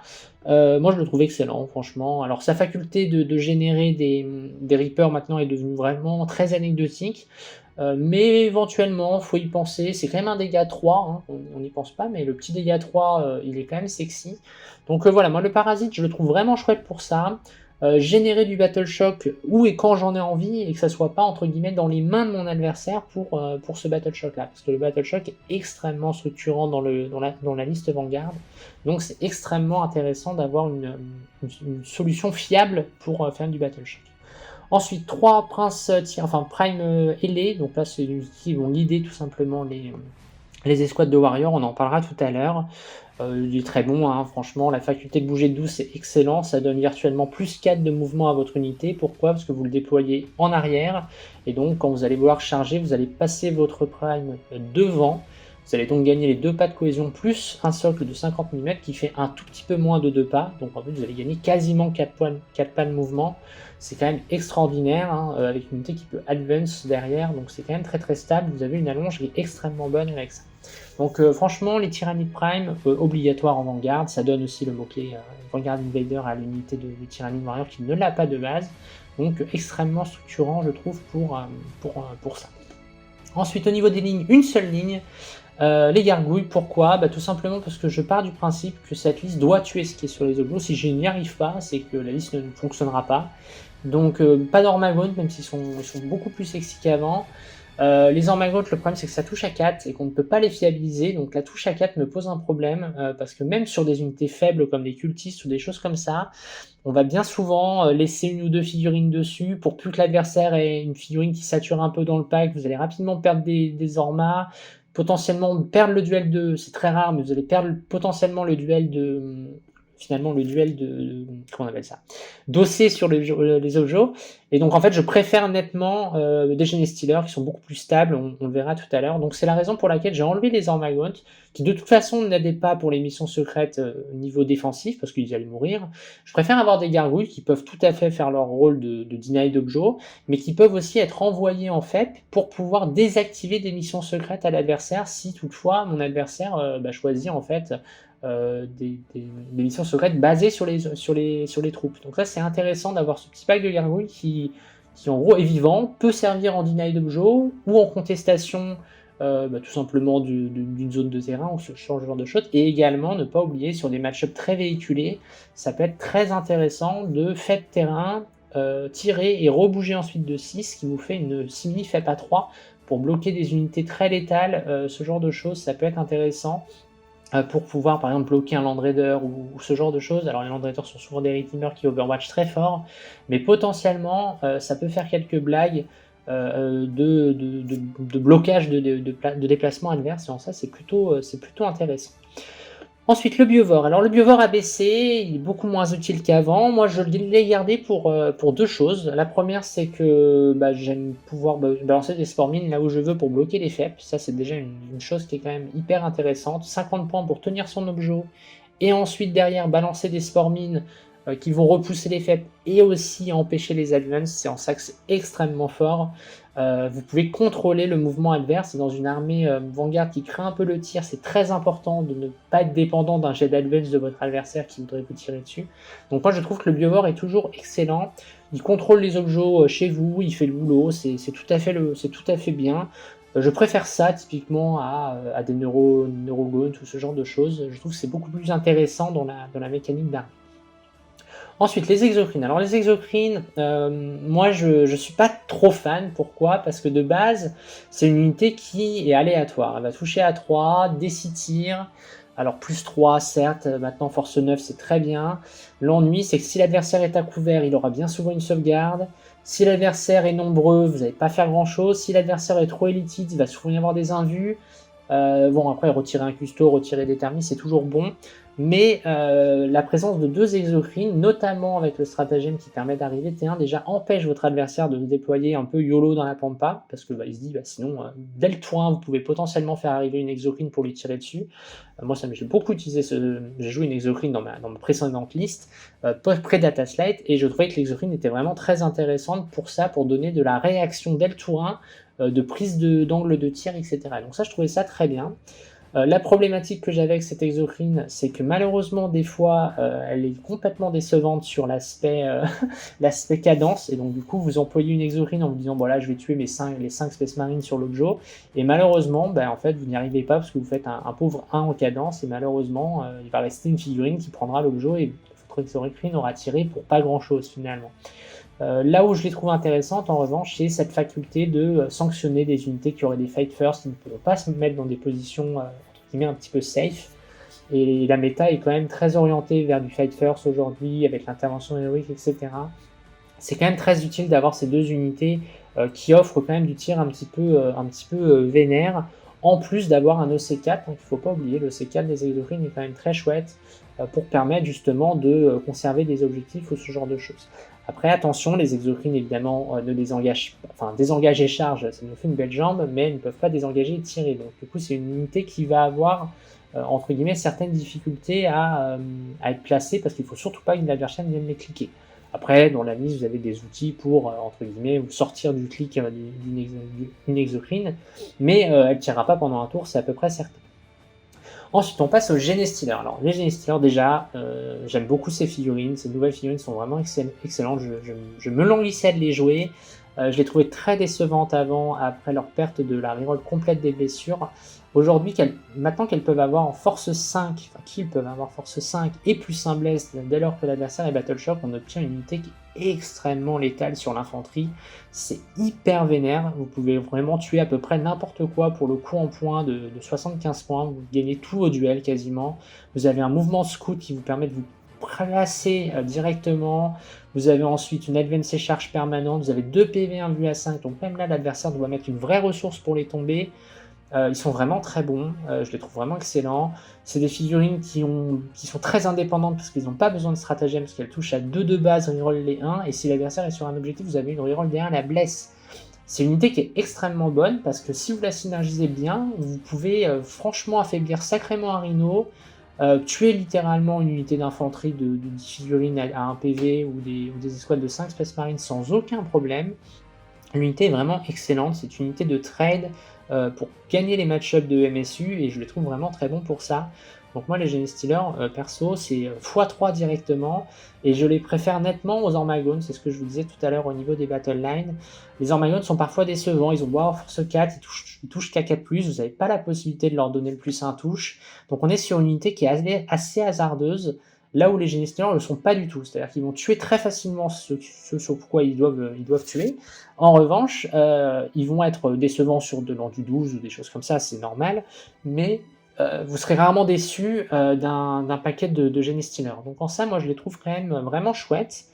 Moi je le trouve excellent franchement. Alors sa faculté de générer des Reapers maintenant est devenue vraiment très anecdotique. Mais éventuellement, faut y penser. C'est quand même un dégât 3, hein, on n'y pense pas, mais le petit dégât 3, il est quand même sexy. Donc voilà, moi le parasite, je le trouve vraiment chouette pour ça. Générer du Battle Shock où et quand j'en ai envie et que ça soit pas entre guillemets dans les mains de mon adversaire pour ce Battle Shock là, parce que le Battle Shock est extrêmement structurant dans la liste Vanguard, donc c'est extrêmement intéressant d'avoir une solution fiable pour faire du Battle Shock. Ensuite, 3 princes, prime ailés, donc là c'est une qui vont guider tout simplement les escouades de warriors, on en parlera tout à l'heure. Il est très bon, hein, franchement, la faculté de bouger de 12 c'est excellent, ça donne virtuellement plus 4 de mouvement à votre unité. Pourquoi? Parce que vous le déployez en arrière, et donc quand vous allez vouloir charger, vous allez passer votre prime devant. Vous allez donc gagner les 2 pas de cohésion plus un socle de 50 mm qui fait un tout petit peu moins de 2 pas. Donc en fait vous allez gagner quasiment 4 pas de mouvement. C'est quand même extraordinaire, hein, avec une unité qui peut advance derrière. Donc c'est quand même très très stable. Vous avez une allonge qui est extrêmement bonne avec ça. Donc franchement les Tyrannides Prime obligatoires en Vanguard. Ça donne aussi le mot-clé Vanguard Invader à l'unité de Tyrannid Warrior qui ne l'a pas de base. Donc extrêmement structurant je trouve pour ça. Ensuite au niveau des lignes, une seule ligne. Les gargouilles, pourquoi? Tout simplement parce que je pars du principe que cette liste doit tuer ce qui est sur les objets. Si je n'y arrive pas, c'est que la liste ne fonctionnera pas. Donc pas d'Ormagaunt, même s'ils sont beaucoup plus sexy qu'avant. Les Ormagaunt, le problème c'est que ça touche à 4 et qu'on ne peut pas les fiabiliser, donc la touche à 4 me pose un problème, parce que même sur des unités faibles comme des cultistes ou des choses comme ça, on va bien souvent laisser une ou deux figurines dessus pour plus que l'adversaire ait une figurine qui sature un peu dans le pack. Vous allez rapidement perdre des Ormas, potentiellement perdre le duel de... C'est très rare, mais vous allez perdre potentiellement le duel de... Finalement, le duel comment on appelle ça? D'OC sur les objets. Et donc, en fait, je préfère nettement des Genestealers qui sont beaucoup plus stables, on le verra tout à l'heure. Donc, c'est la raison pour laquelle j'ai enlevé les Ormagaunt, qui de toute façon n'aidaient pas pour les missions secrètes niveau défensif, parce qu'ils allaient mourir. Je préfère avoir des gargouilles qui peuvent tout à fait faire leur rôle de deny d'objo, mais qui peuvent aussi être envoyés en FEP pour pouvoir désactiver des missions secrètes à l'adversaire, si toutefois mon adversaire choisit en fait des missions secrètes basées sur les troupes. Donc ça c'est intéressant d'avoir ce petit pack de gargouilles qui en gros est vivant, peut servir en deny d'objo ou en contestation tout simplement d'une zone de terrain ou ce genre de choses, et également ne pas oublier sur des match-ups très véhiculés, ça peut être très intéressant de fait de terrain, tirer et rebouger ensuite de 6, qui vous fait une simili FEP à 3 pour bloquer des unités très létales, ce genre de choses, ça peut être intéressant pour pouvoir par exemple bloquer un Land Raider ou ce genre de choses. Alors les Land Raiders sont souvent des Redeemers qui Overwatch très fort, mais potentiellement ça peut faire quelques blagues de blocage de déplacement adverse, et en ça c'est plutôt intéressant. Ensuite le Biovore. Alors le Biovore ABC, il est beaucoup moins utile qu'avant. Moi je l'ai gardé pour 2 choses. La première c'est que j'aime pouvoir balancer des spores mines là où je veux pour bloquer les FEP. Ça c'est déjà une chose qui est quand même hyper intéressante. 50 points pour tenir son objet et ensuite derrière balancer des spores mines qui vont repousser les faibles et aussi empêcher les advances. C'est en ça que c'est extrêmement fort. Vous pouvez contrôler le mouvement adverse et dans une armée Vanguard qui craint un peu le tir, c'est très important de ne pas être dépendant d'un jet d'advance de votre adversaire qui voudrait vous tirer dessus. Donc moi je trouve que le Biovore est toujours excellent. Il contrôle les objets chez vous, il fait le boulot, c'est tout à fait bien. Je préfère ça typiquement à des Neurogones ou ce genre de choses. Je trouve que c'est beaucoup plus intéressant dans la mécanique d'arme. Ensuite, les exocrines. Alors les exocrines, moi je suis pas trop fan. Pourquoi? Parce que de base, c'est une unité qui est aléatoire. Elle va toucher à 3, des 6 tirs. Alors plus 3, certes, maintenant force 9, c'est très bien. L'ennui, c'est que si l'adversaire est à couvert, il aura bien souvent une sauvegarde. Si l'adversaire est nombreux, vous n'allez pas faire grand chose. Si l'adversaire est trop élitiste, il va souvent y avoir des invus. Bon, après, retirer un custo, retirer des thermis, c'est toujours bon. Mais la présence de 2 exocrines, notamment avec le stratagème qui permet d'arriver T1, déjà empêche votre adversaire de déployer un peu YOLO dans la pampa, parce que il se dit, sinon, dès le tour 1, vous pouvez potentiellement faire arriver une exocrine pour lui tirer dessus. Moi, j'ai beaucoup utilisé j'ai joué une exocrine dans ma précédente liste, près Data Slate, et je trouvais que l'exocrine était vraiment très intéressante pour ça, pour donner de la réaction dès le tour 1, de prise d'angle de tir, etc. Donc ça, je trouvais ça très bien. La problématique que j'avais avec cette exocrine, c'est que malheureusement, des fois, elle est complètement décevante sur l'aspect l'aspect cadence, et donc du coup, vous employez une exocrine en vous disant, voilà, je vais tuer les 5 Space Marines sur l'Ojo, et malheureusement, en fait, vous n'y arrivez pas parce que vous faites un pauvre 1 en cadence, et malheureusement, il va rester une figurine qui prendra l'Ojo, et votre exocrine aura tiré pour pas grand-chose, finalement. Là où je les trouve intéressantes, en revanche, c'est cette faculté de sanctionner des unités qui auraient des fight first, qui ne pourront pas se mettre dans des positions entre guillemets un petit peu safe. Et la méta est quand même très orientée vers du fight first aujourd'hui, avec l'intervention héroïque, etc. C'est quand même très utile d'avoir ces 2 unités qui offrent quand même du tir un petit peu vénère, en plus d'avoir un OC4. Donc il ne faut pas oublier, le OC4 des exocrines est quand même très chouette pour permettre justement de conserver des objectifs ou ce genre de choses. Après, attention, les exocrines, évidemment, ne désengagent pas. Enfin, désengager charge, ça nous fait une belle jambe, mais elles ne peuvent pas désengager et tirer. Donc, du coup, c'est une unité qui va avoir, entre guillemets, certaines difficultés à être placée, parce qu'il ne faut surtout pas qu'une adversaire vienne les cliquer. Après, dans la mise, vous avez des outils pour, entre guillemets, vous sortir du clic d'une exocrine, mais elle ne tirera pas pendant un tour, c'est à peu près certain. Ensuite, on passe aux Genestealers. Alors, les Genestealers, déjà, j'aime beaucoup ces figurines. Ces nouvelles figurines sont vraiment excellentes. Je me languissais de les jouer. Je les trouvais très décevantes après leur perte de la reroll complète des blessures. Aujourd'hui, maintenant qu'elles peuvent avoir en force 5, qu'ils peuvent avoir force 5 et plus un bless dès lors que l'adversaire est Battle Shock, on obtient une unité qui est extrêmement létale sur l'infanterie. C'est hyper vénère. Vous pouvez vraiment tuer à peu près n'importe quoi pour le coup en points de 75 points. Vous gagnez tout au duel quasiment. Vous avez un mouvement scout qui vous permet de vous placer directement. Vous avez ensuite une advance charge permanente. Vous avez 2 PV, 1 vue à 5. Donc même là, l'adversaire doit mettre une vraie ressource pour les tomber. Ils sont vraiment très bons, je les trouve vraiment excellents. C'est des figurines qui sont très indépendantes parce qu'ils n'ont pas besoin de stratagème, parce qu'elles touchent à 2 de base, reroll les 1, et si l'adversaire est sur un objectif, vous avez une reroll des 1 à la blesse. C'est une unité qui est extrêmement bonne parce que si vous la synergisez bien, vous pouvez franchement affaiblir sacrément un Rhino, tuer littéralement une unité d'infanterie de 10 figurines à 1 PV ou des escouades de 5 Space Marines sans aucun problème. L'unité est vraiment excellente, c'est une unité de trade pour gagner les match-ups de MSU et je le trouve vraiment très bon pour ça. Donc moi les Genestealers, perso, c'est x3 directement et je les préfère nettement aux Ormagones, c'est ce que je vous disais tout à l'heure au niveau des battle lines. Les Ormagones sont parfois décevants, ils ont beau avoir force 4, ils touchent qu'à 4+, vous n'avez pas la possibilité de leur donner le plus 1 touche. Donc on est sur une unité qui est assez hasardeuse, là où les Genestealers ne le sont pas du tout, c'est-à-dire qu'ils vont tuer très facilement ce sur quoi ils doivent tuer. En revanche, ils vont être décevants sur de l'an du 12 ou des choses comme ça, c'est normal, mais vous serez rarement déçus d'un paquet de Genestealers. Donc en ça, moi je les trouve quand même vraiment chouettes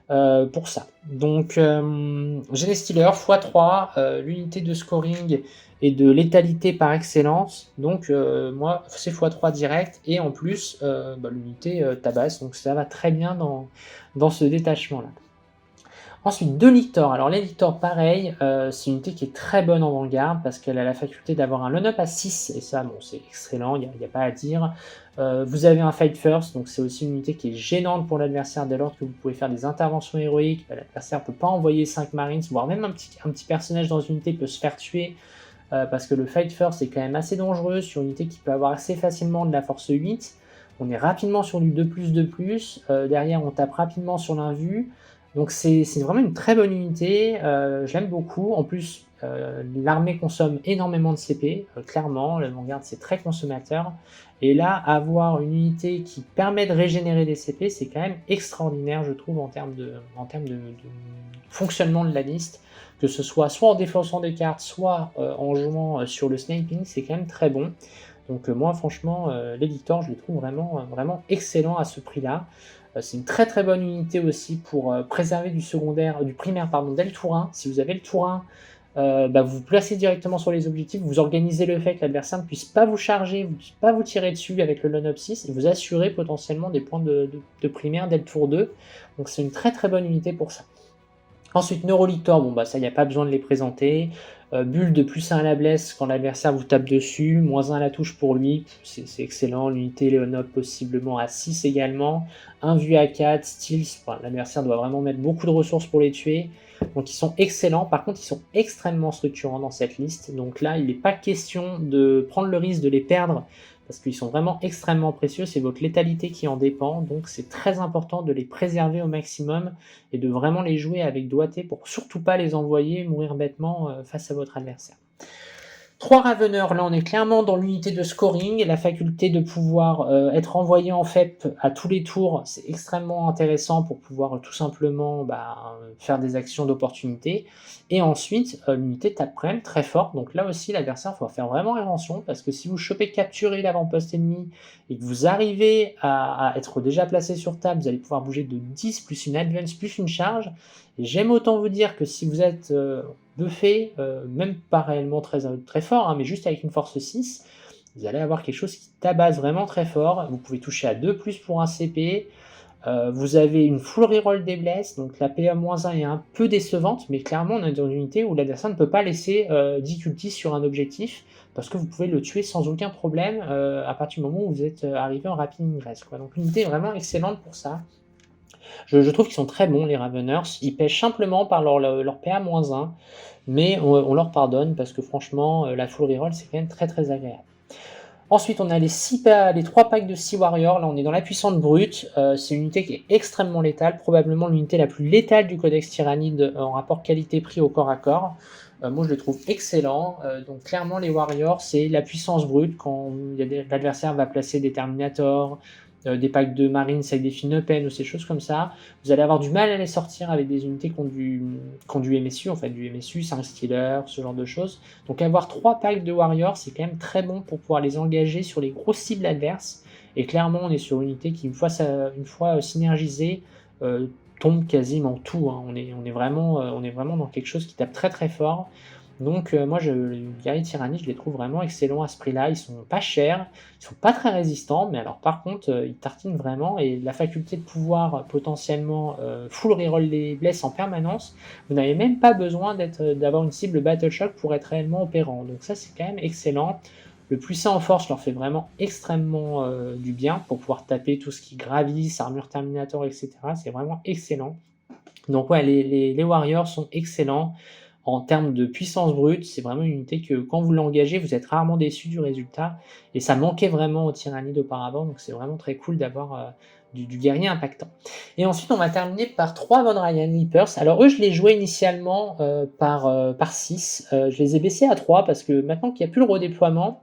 pour ça. Donc Genestealers x3, l'unité de scoring et de létalité par excellence, donc moi c'est x3 direct, et en plus l'unité tabasse, donc ça va très bien dans ce détachement là. Ensuite, 2 lictors. Alors les lictors, pareil, c'est une unité qui est très bonne en vanguard parce qu'elle a la faculté d'avoir un run-up à 6 et ça, bon, c'est excellent, il y a pas à dire. Vous avez un fight first, donc c'est aussi une unité qui est gênante pour l'adversaire dès lors que vous pouvez faire des interventions héroïques. L'adversaire ne peut pas envoyer 5 marines, voire même un petit personnage dans une unité peut se faire tuer parce que le fight first est quand même assez dangereux sur une unité qui peut avoir assez facilement de la force 8. On est rapidement sur du 2+2+, derrière on tape rapidement sur l'invu. Donc c'est vraiment une très bonne unité, je l'aime beaucoup. En plus, l'armée consomme énormément de CP, clairement, le Vanguard c'est très consommateur. Et là, avoir une unité qui permet de régénérer des CP, c'est quand même extraordinaire, je trouve, en termes de fonctionnement de la liste. Que ce soit en défonçant des cartes, soit en jouant sur le sniping, c'est quand même très bon. Donc moi franchement, l'éditeur, je le trouve vraiment excellent à ce prix-là. C'est une très très bonne unité aussi pour préserver du primaire pardon, dès le tour 1. Si vous avez le tour 1, vous vous placez directement sur les objectifs, vous organisez le fait que l'adversaire ne puisse pas vous charger, ne puisse pas vous tirer dessus avec le Lone-Up 6 et vous assurez potentiellement des points de primaire dès le tour 2. Donc c'est une très très bonne unité pour ça. Ensuite, Neurolictor, bon ça il n'y a pas besoin de les présenter. Bulle de +1 à la blesse quand l'adversaire vous tape dessus, -1 à la touche pour lui, c'est excellent. L'unité Léonop possiblement à 6 également. Un vu à 4, Steals, l'adversaire doit vraiment mettre beaucoup de ressources pour les tuer. Donc ils sont excellents, par contre ils sont extrêmement structurants dans cette liste. Donc là il n'est pas question de prendre le risque de les perdre parce qu'ils sont vraiment extrêmement précieux, c'est votre létalité qui en dépend, donc c'est très important de les préserver au maximum et de vraiment les jouer avec doigté pour surtout pas les envoyer mourir bêtement face à votre adversaire. 3 Raveneurs, là on est clairement dans l'unité de scoring, la faculté de pouvoir être envoyé en FEP à tous les tours, c'est extrêmement intéressant pour pouvoir tout simplement faire des actions d'opportunité. Et ensuite, l'unité tape prem, très forte, donc là aussi l'adversaire, il faut faire vraiment attention, parce que si vous chopez capturer l'avant-poste ennemi et que vous arrivez à être déjà placé sur table, vous allez pouvoir bouger de 10 plus une advance plus une charge. Et j'aime autant vous dire que si vous êtes buffé, même pas réellement très fort, mais juste avec une force 6, vous allez avoir quelque chose qui tabasse vraiment très fort. Vous pouvez toucher à 2+ pour un CP. Vous avez une full reroll des blesses, donc la PA-1 est un peu décevante, mais clairement on est dans une unité où l'adversaire ne peut pas laisser 10 cultistes sur un objectif, parce que vous pouvez le tuer sans aucun problème à partir du moment où vous êtes arrivé en rapid ingress. Donc l'unité est vraiment excellente pour ça. Je trouve qu'ils sont très bons les Raveners, ils pêchent simplement par leur PA-1, mais on leur pardonne parce que franchement la full reroll c'est quand même très très agréable. Ensuite, on a les 3 packs de 6 Warriors. Là, on est dans la puissante brute. C'est une unité qui est extrêmement létale, probablement l'unité la plus létale du Codex Tyrannide en rapport qualité-prix au corps à corps. Moi, je le trouve excellent. Donc, clairement, les Warriors, c'est la puissance brute. Quand l'adversaire va placer des Terminators, des packs de Marines avec des Finopen ou ces choses comme ça, vous allez avoir du mal à les sortir avec des unités qui ont du MSU, en fait, du MSU, 5 Stealers, ce genre de choses. Donc avoir 3 packs de Warriors, c'est quand même très bon pour pouvoir les engager sur les grosses cibles adverses. Et clairement, on est sur une unité qui, une fois synergisée, tombe quasiment tout. On est vraiment dans quelque chose qui tape très très fort. Donc moi, les guerriers tyranniques, je les trouve vraiment excellents à ce prix-là. Ils sont pas chers, ils sont pas très résistants, mais alors par contre, ils tartinent vraiment. Et la faculté de pouvoir potentiellement full reroll les blesses en permanence, vous n'avez même pas besoin d'avoir une cible Battle Shock pour être réellement opérant. Donc ça, c'est quand même excellent. Le puissant en force leur fait vraiment extrêmement du bien pour pouvoir taper tout ce qui gravisse, armure Terminator, etc. C'est vraiment excellent. Donc ouais, les Warriors sont excellents. En termes de puissance brute, c'est vraiment une unité que quand vous l'engagez, vous êtes rarement déçu du résultat. Et ça manquait vraiment aux Tyrannides auparavant, donc c'est vraiment très cool d'avoir du guerrier impactant. Et ensuite, on va terminer par 3 Von Ryan Leapers. Alors eux, je les jouais initialement par 6. Je les ai baissés à 3 parce que maintenant qu'il n'y a plus le redéploiement,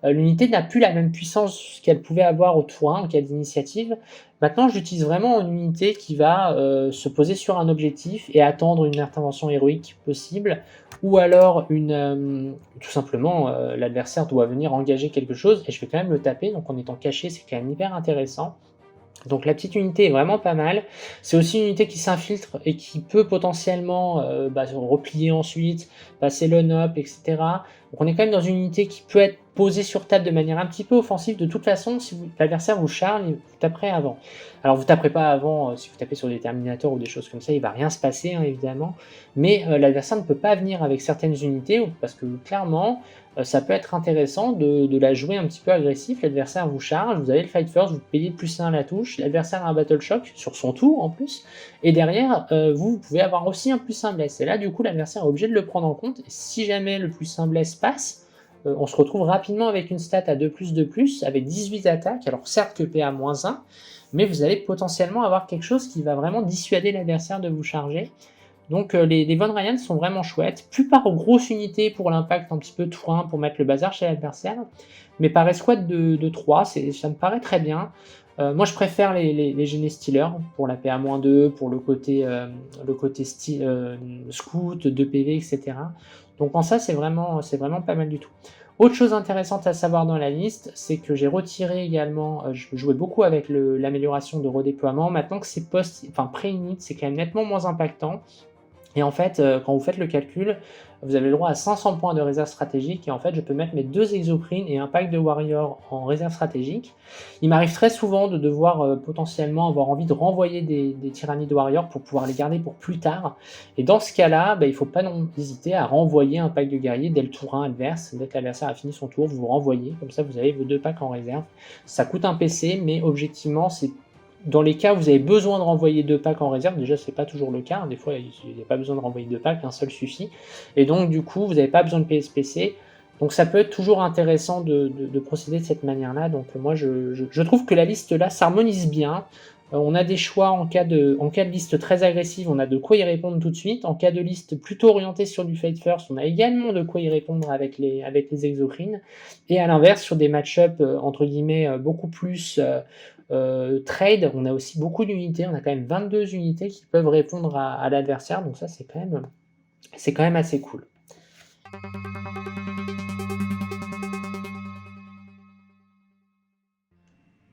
l'unité n'a plus la même puissance qu'elle pouvait avoir au tour 1 en cas d'initiative. Maintenant, j'utilise vraiment une unité qui va se poser sur un objectif et attendre une intervention héroïque possible, ou alors tout simplement l'adversaire doit venir engager quelque chose et je vais quand même le taper, donc en étant caché, c'est quand même hyper intéressant. Donc la petite unité est vraiment pas mal. C'est aussi une unité qui s'infiltre et qui peut potentiellement se replier ensuite, passer le up, etc. Donc on est quand même dans une unité qui peut être poser sur table de manière un petit peu offensive. De toute façon, si l'adversaire vous charge, vous taperez avant. Alors vous taperez pas avant, si vous tapez sur des terminators ou des choses comme ça, il va rien se passer, hein, évidemment. Mais l'adversaire ne peut pas venir avec certaines unités, parce que clairement, ça peut être intéressant de la jouer un petit peu agressif. L'adversaire vous charge, vous avez le fight first, vous payez +1 à la touche, l'adversaire a un battle shock sur son tour en plus, et derrière, vous pouvez avoir aussi un +1 bless. Et là, du coup, l'adversaire est obligé de le prendre en compte. Et si jamais le +1 bless passe, on se retrouve rapidement avec une stat à 2+2+, avec 18 attaques. Alors certes que PA-1, mais vous allez potentiellement avoir quelque chose qui va vraiment dissuader l'adversaire de vous charger. Donc les Von Ryan sont vraiment chouettes, plus par grosses unités pour l'impact un petit peu tour 1 pour mettre le bazar chez l'adversaire, mais par escouade de 3, ça me paraît très bien. Moi je préfère les Gene Stealers pour la PA-2, pour le côté scout, 2 PV, etc. Donc en ça c'est vraiment pas mal du tout. Autre chose intéressante à savoir dans la liste, c'est que j'ai retiré également, je jouais beaucoup avec l'amélioration de redéploiement, maintenant que c'est pré-init, c'est quand même nettement moins impactant. Et en fait, quand vous faites le calcul, vous avez le droit à 500 points de réserve stratégique, et en fait, je peux mettre mes 2 exocrines et un pack de warrior en réserve stratégique. Il m'arrive très souvent de devoir potentiellement avoir envie de renvoyer des tyrannides warriors pour pouvoir les garder pour plus tard. Et dans ce cas-là, il ne faut pas non hésiter à renvoyer un pack de guerriers dès le tour 1 adverse. Dès que l'adversaire a fini son tour, vous renvoyez. Comme ça, vous avez vos 2 packs en réserve. Ça coûte un PC, mais objectivement, c'est dans les cas où vous avez besoin de renvoyer 2 packs en réserve, déjà c'est pas toujours le cas, des fois il n'y a pas besoin de renvoyer 2 packs, un seul suffit, et donc du coup vous n'avez pas besoin de PSPC, donc ça peut être toujours intéressant de procéder de cette manière-là. Donc moi je trouve que la liste là s'harmonise bien. On a des choix en cas de liste très agressive, on a de quoi y répondre tout de suite. En cas de liste plutôt orientée sur du fight first, on a également de quoi y répondre avec les exocrines. Et à l'inverse, sur des match-up entre guillemets beaucoup plus trade, on a aussi beaucoup d'unités, on a quand même 22 unités qui peuvent répondre à l'adversaire, donc ça c'est quand même assez cool.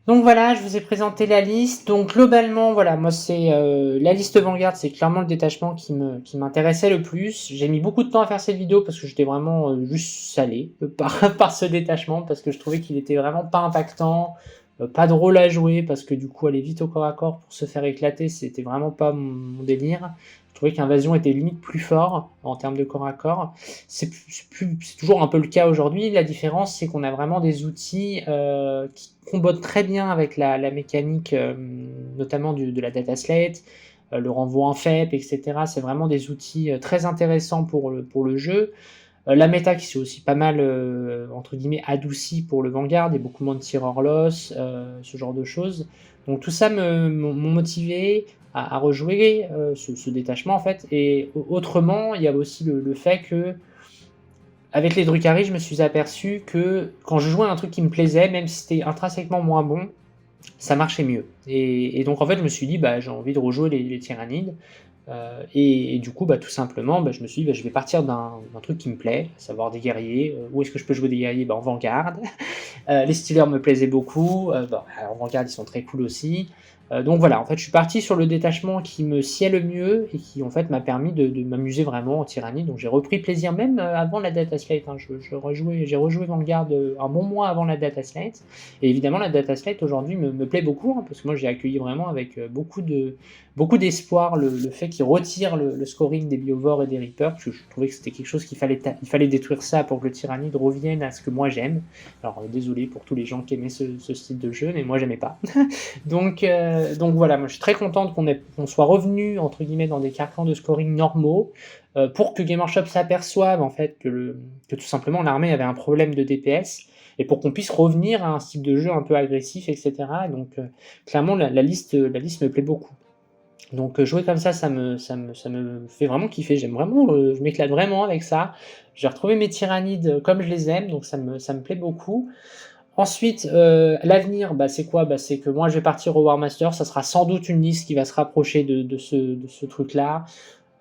Donc voilà, je vous ai présenté la liste. Donc globalement, voilà, moi c'est la liste Vanguard, c'est clairement le détachement qui m'intéressait le plus. J'ai mis beaucoup de temps à faire cette vidéo parce que j'étais vraiment juste salé par ce détachement, parce que je trouvais qu'il était vraiment pas impactant, pas drôle à jouer, parce que du coup aller vite au corps à corps pour se faire éclater, c'était vraiment pas mon délire. Je trouvais qu'Invasion était limite plus fort en termes de corps à corps. C'est toujours un peu le cas aujourd'hui. La différence, c'est qu'on a vraiment des outils qui combattent très bien avec la mécanique, notamment de la data slate, le renvoi en FEP, etc. C'est vraiment des outils très intéressants pour le jeu. La méta qui s'est aussi pas mal, entre guillemets, adoucie pour le Vanguard, et beaucoup moins de tireurs loss, ce genre de choses. Donc tout ça m'ont motivé à rejouer ce détachement en fait. Et autrement, il y a aussi le fait que avec les Drukhari, je me suis aperçu que quand je jouais à un truc qui me plaisait, même si c'était intrinsèquement moins bon, ça marchait mieux. Et donc en fait, je me suis dit, j'ai envie de rejouer les tyrannides. Et du coup, tout simplement, je me suis dit, je vais partir d'un truc qui me plaît, à savoir des guerriers. Où est-ce que je peux jouer des guerriers? En Vanguard. Les Stealers me plaisaient beaucoup. En Vanguard, ils sont très cool aussi. Donc voilà, en fait, je suis parti sur le détachement qui me sied le mieux et qui en fait m'a permis de m'amuser vraiment en tyrannie. Donc j'ai repris plaisir même avant la data slate. J'ai rejoué Vanguard un bon mois avant la data slate. Et évidemment, la data slate aujourd'hui me plaît beaucoup, parce que moi j'ai accueilli vraiment avec beaucoup d'espoir le fait qu'ils retirent le scoring des Biovores et des Reapers, parce que je trouvais que c'était quelque chose il fallait détruire ça pour que le tyrannide revienne à ce que moi j'aime. Alors désolé pour tous les gens qui aimaient ce style de jeu, mais moi j'aimais pas. Donc voilà, moi je suis très contente qu'on soit revenu entre guillemets dans des carcans de scoring normaux, pour que Game Workshop s'aperçoive en fait que tout simplement l'armée avait un problème de DPS, et pour qu'on puisse revenir à un style de jeu un peu agressif, etc. Donc clairement la liste me plaît beaucoup. Donc jouer comme ça me fait vraiment kiffer. J'aime vraiment, je m'éclate vraiment avec ça. J'ai retrouvé mes tyrannides comme je les aime, donc ça me plaît beaucoup. Ensuite, l'avenir, c'est quoi? C'est que moi je vais partir au War Master, ça sera sans doute une liste qui va se rapprocher de ce truc-là.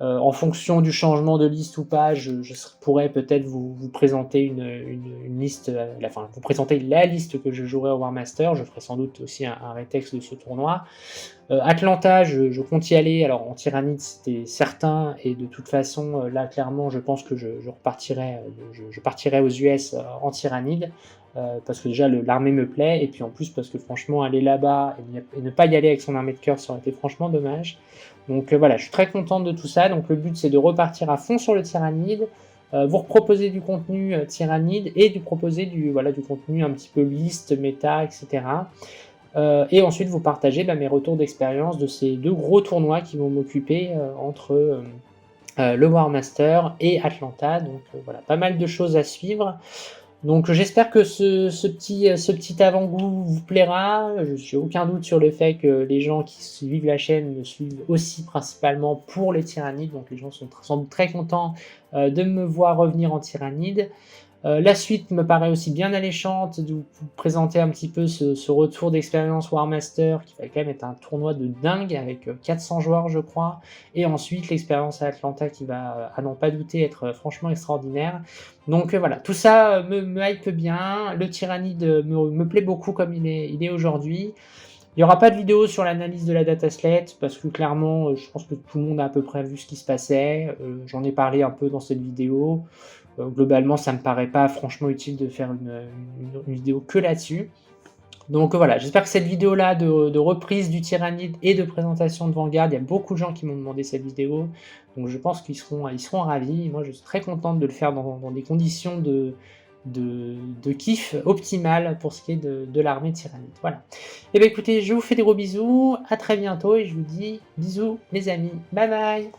En fonction du changement de liste ou pas, je pourrais peut-être vous présenter une liste, enfin vous présenter la liste que je jouerai au War Master. Je ferai sans doute aussi un rétex de ce tournoi. Atlanta, je compte y aller. Alors en Tyrannide, c'était certain, et de toute façon, là clairement, je pense que je repartirai, je partirai aux US en Tyrannide, parce que déjà l'armée me plaît, et puis en plus parce que franchement aller là-bas et ne pas y aller avec son armée de cœur, ça aurait été franchement dommage. Donc voilà, je suis très contente de tout ça. Donc le but, c'est de repartir à fond sur le Tyrannide, vous proposer du contenu Tyrannide, et de proposer du contenu un petit peu liste, méta, etc. Et ensuite vous partager mes retours d'expérience de ces 2 gros tournois qui vont m'occuper entre le War Master et Atlanta. Donc voilà, pas mal de choses à suivre. Donc j'espère que ce petit avant-goût vous plaira. Je n'ai aucun doute sur le fait que les gens qui suivent la chaîne me suivent aussi principalement pour les Tyrannides. Donc les gens sont sans doute très contents de me voir revenir en Tyrannide. La suite me paraît aussi bien alléchante, de vous présenter un petit peu ce retour d'expérience War Master, qui va quand même être un tournoi de dingue, avec 400 joueurs je crois, et ensuite l'expérience à Atlanta qui va, à n'en pas douter, être franchement extraordinaire. Donc voilà, tout ça me hype bien, le Tyrannide me plaît beaucoup comme il est aujourd'hui. Il n'y aura pas de vidéo sur l'analyse de la dataslate, parce que clairement, je pense que tout le monde a à peu près vu ce qui se passait. J'en ai parlé un peu dans cette vidéo. Globalement, ça me paraît pas franchement utile de faire une vidéo que là-dessus. Donc voilà, j'espère que cette vidéo-là de reprise du Tyrannide et de présentation de Vanguard, il y a beaucoup de gens qui m'ont demandé cette vidéo, donc je pense qu'ils seront ravis. Moi, je suis très contente de le faire dans des conditions de kiff optimales pour ce qui est de l'armée Tyrannide. Voilà. Et bien écoutez, je vous fais des gros bisous, à très bientôt, et je vous dis bisous les amis, bye bye.